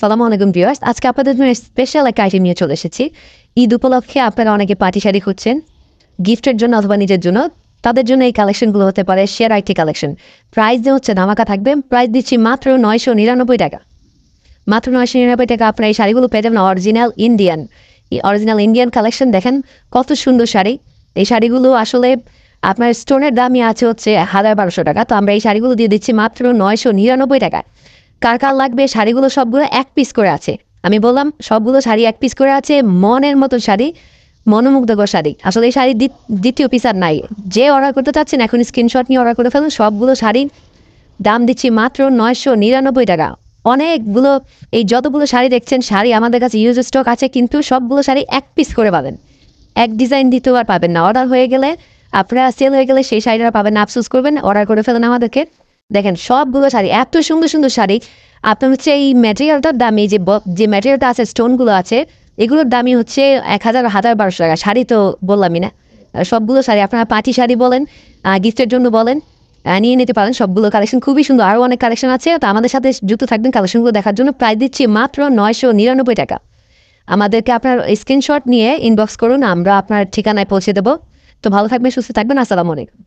সালামু আলাইকুম ভিউয়ার্স, আজকে আপনাদের জন্য স্পেশাল একটা আইটেম নিয়ে চলে এসেছি। ঈদ উপলক্ষে আপনারা অনেকে পার্টি শাড়ি খুঁজছেন গিফটের জন্য অথবা নিজের জন্য। তাদের জন্য এই কালেকশনগুলো হতে পারে শেয়ার আইটি কালেকশন। প্রাইস দিয়ে হচ্ছে ধামাকা থাকবে। প্রাইস দিচ্ছি মাত্র 999 টাকা। মাত্র 999 টাকা আপনার এই শাড়িগুলো পেয়ে যাবেন অরিজিনাল ইন্ডিয়ান। এই অরিজিনাল ইন্ডিয়ান কালেকশন দেখেন কত সুন্দর শাড়ি। এই শাড়িগুলো আসলে আপনার স্টোনের দামই আছে হচ্ছে 1200 টাকা। তো আমরা এই শাড়িগুলো দিয়ে দিচ্ছি মাত্র 999 টাকায়। কার কার লাগবে? শাড়িগুলো সবগুলো এক পিস করে আছে। আমি বললাম সবগুলো শাড়ি এক পিস করে আছে, মনের মতো শাড়ি, মনোমুগ্ধকর শাড়ি। আসলে এই শাড়ির দ্বিতীয় পিস আর নাই। যে অর্ডার করতে চাচ্ছেন এখন স্ক্রিনশট নিয়ে অর্ডার করে ফেলুন। সবগুলো শাড়ির দাম দিচ্ছি মাত্র 999 টাকা। অনেকগুলো এই যতগুলো শাড়ি দেখছেন শাড়ি আমাদের কাছে ইউজ স্টক আছে, কিন্তু সবগুলো শাড়ি এক পিস করে পাবেন। এক ডিজাইন দ্বিতীয় আর পাবেন না। অর্ডার হয়ে গেলে আপনারা সেল হয়ে গেলে সেই শাড়িটা পাবেন না, আফসোস করবেন। অর্ডার করে ফেলেন আমাদেরকে। দেখেন সবগুলো শাড়ি এত সুন্দর সুন্দর শাড়ি। আপনার হচ্ছে এই ম্যাটেরিয়ালটার দাম, এই যে ম্যাটেরিয়ালটা আছে, স্টোনগুলো আছে, এগুলোর দামই হচ্ছে 1000-1200 টাকা। শাড়ি তো বললামই না। সবগুলো শাড়ি আপনারা পার্টি শাড়ি বলেন, গিফটের জন্য বলেন, নিয়ে নিতে পারেন। সবগুলো কালেকশন খুবই সুন্দর। আরও অনেক কালেকশন আছে, তো আমাদের সাথে যুক্ত থাকবেন কালেকশনগুলো দেখার জন্য। প্রাইস দিচ্ছি মাত্র 999 টাকা। আমাদেরকে আপনার স্ক্রিনশট নিয়ে ইনবক্স করুন, আমরা আপনার ঠিকানায় পৌঁছে দেবো। তো ভালো থাকবেন, সুস্থ থাকবেন। আসসালামু আলাইকুম।